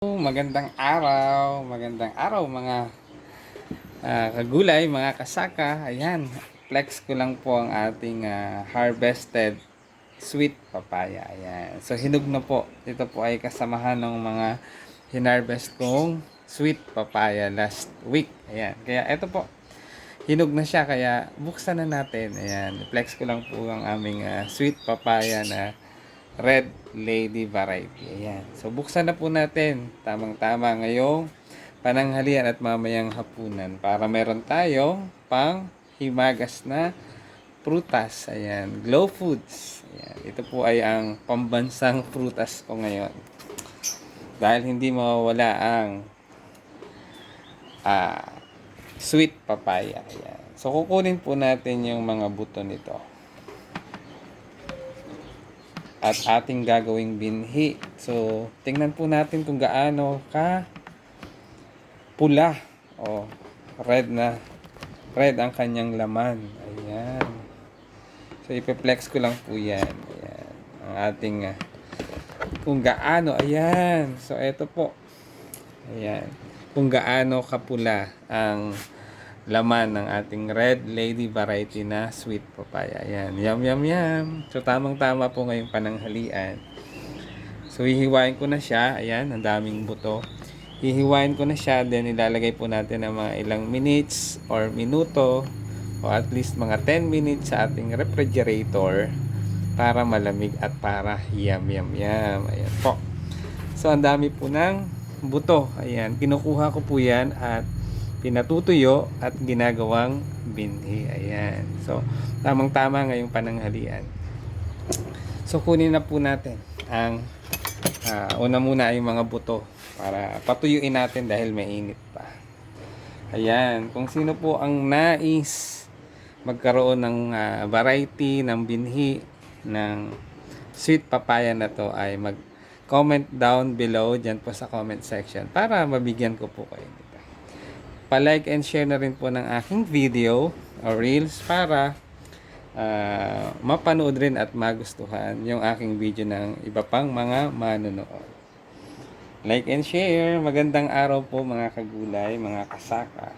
Magandang araw mga kagulay, mga kasaka. Ayan, flex ko lang po ang ating harvested sweet papaya. Ayan, so hinog na po. Ito po ay kasamahan ng mga hinarvest kong sweet papaya last week. Ayan, kaya ito po, hinog na siya. Kaya buksan na natin. Ayan, flex ko lang po ang aming sweet papaya na Red Lady variety. Ayan. So, buksan na po natin. Tamang-tama ngayong pananghalian at mamayang hapunan para meron tayong pang himagas na prutas. Ayan. Glow Foods. Ayan. Ito po ay ang pambansang prutas ko ngayon. Dahil hindi mawawala ang ah, sweet papaya. Ayan. So, kukunin po natin yung mga buto nito at ating gagawing binhi. So, tingnan po natin kung gaano ka pula o red ang kanyang laman. Ayan. So, ipeplex ko lang po yan. Ayan. Ang ating kung gaano. Ayan. So, eto po. Ayan. Kung gaano kapula ang laman ng ating Red Lady variety na sweet papaya. Ayan, yum yum yum. So tamang-tama po ngayong pananghalian. So hihiwain ko na siya. Ayan, ang daming buto. Hihiwain ko na siya, then ilalagay po natin ng mga ilang minutes or minuto o at least mga 10 minutes sa ating refrigerator para malamig at para yum yum yum. Ayan po. So ang dami po ng buto. Ayan, kinukuha ko po yan at pinatutuyo at ginagawang binhi. Ayan. So, tamang-tama ngayong pananghalian. So, kunin na po natin ang una muna ay mga buto para patuyuin natin dahil mainit pa. Ayan. Kung sino po ang nais magkaroon ng variety ng binhi ng sweet papaya na to ay mag-comment down below dyan po sa comment section para mabigyan ko po kayo. Pa-like and share na rin po ng aking video o reels para mapanood rin at magustuhan yung aking video ng iba pang mga manonood. Like and share. Magandang araw po mga kagulay, mga kasaka.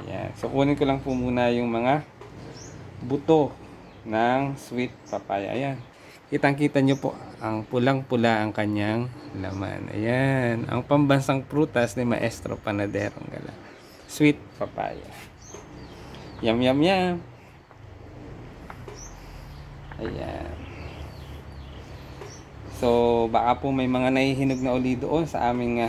Ayan. So kunin ko lang po muna yung mga buto ng sweet papaya. Ayan. Kitang-kita nyo po ang pulang-pula ang kanyang laman. Ayan. Ang pambansang prutas ni Maestro Panaderong Gala. Sweet papaya. Yum, yum, yum. Ayan. So, baka po may mga nahihinog na uli doon sa aming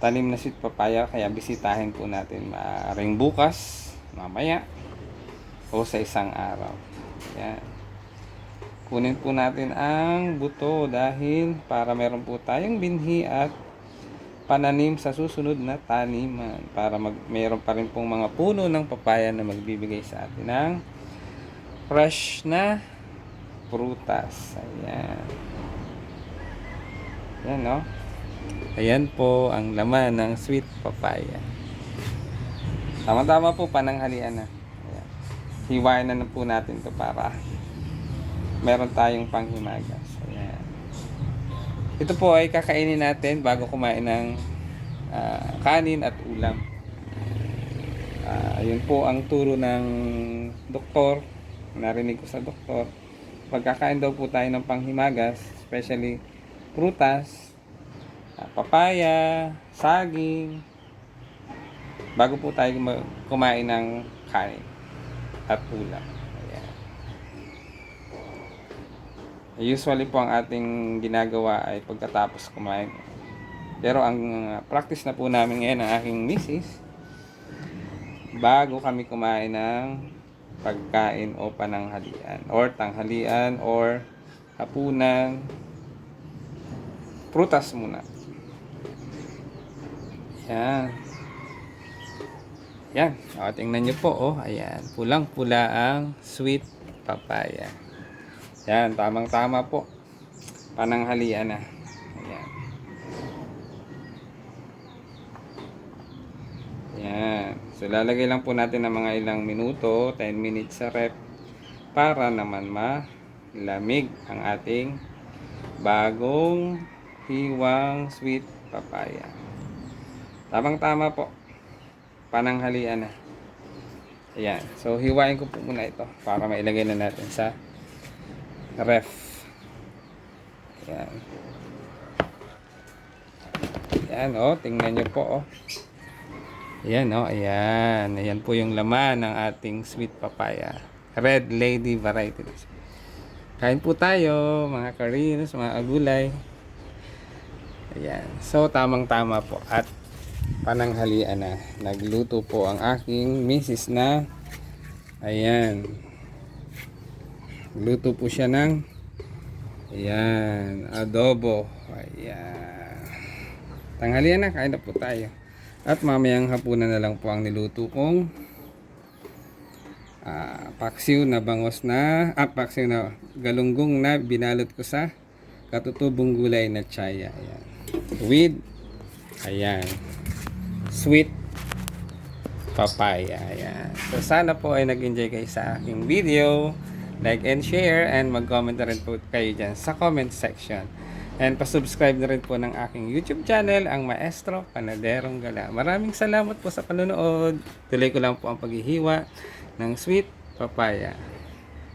tanim na sweet papaya. Kaya bisitahin po natin maaaring bukas, mamaya, o sa isang araw. Ayan. Kunin po natin ang buto dahil para meron po tayong binhi at pananim sa susunod na taniman para meron pa rin pong mga puno ng papaya na magbibigay sa atin ng fresh na prutas. Ayan. Ayan, no? Ayan po ang laman ng sweet papaya. Tama-tama po, pananghalian na. Ayan. Hiwain na po natin to para meron tayong panghimagas. Ayan. Ito po ay kakainin natin bago kumain ng kanin at ulam. Yun po ang turo ng doktor. Narinig ko sa doktor. Pagkakain daw po tayo ng panghimagas, especially prutas, papaya, saging, bago po tayo kumain ng kanin at ulam. Usually po ang ating ginagawa ay pagkatapos kumain. Pero ang practice na po namin ngayon ng aking misis, bago kami kumain ng pagkain o pananghalian or tanghalian or hapunan, prutas muna. Yan. Yan. O, tingnan nyo po. Oh, ayan. Pulang-pula ang sweet papaya. Yan, tamang-tama po. Pananghalian na. Ayan. Yan. So, lalagay lang po natin ng mga ilang minuto, 10 minutes sa rep, para naman malamig ang ating bagong hiwang sweet papaya. Tamang-tama po. Pananghalian na. Ayan. So, hiwain ko po muna ito para mailagay na natin sa ref. Ayan. Ayan, oh. Tingnan nyo po, oh. Ayan, oh. Ayan. Ayan po yung laman ng ating sweet papaya. Red Lady variety. Kain po tayo, mga Koreans, mga agulay. Ayan. So, tamang-tama po. At pananghalian na. Nagluto po ang aking misis na ayan. Luto po siya ng ayan, adobo. Ayan. Tanghalian na, kain na po tayo. At mamayang hapunan na lang po ang niluto kong paksiw na bangos na paksiw na galunggong na binalot ko sa katutubong gulay na tsaya. Ayan. With ayan, sweet papaya. Ayan. So sana po ay nag-enjoy kayo sa aking video. Like and share, and mag-comment na rin po kayo dyan sa comment section. And pasubscribe na rin po ng aking YouTube channel, ang Maestro Panaderong Gala. Maraming salamat po sa panonood. Tuloy ko lang po ang paghihiwa ng sweet papaya.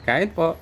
Kain po!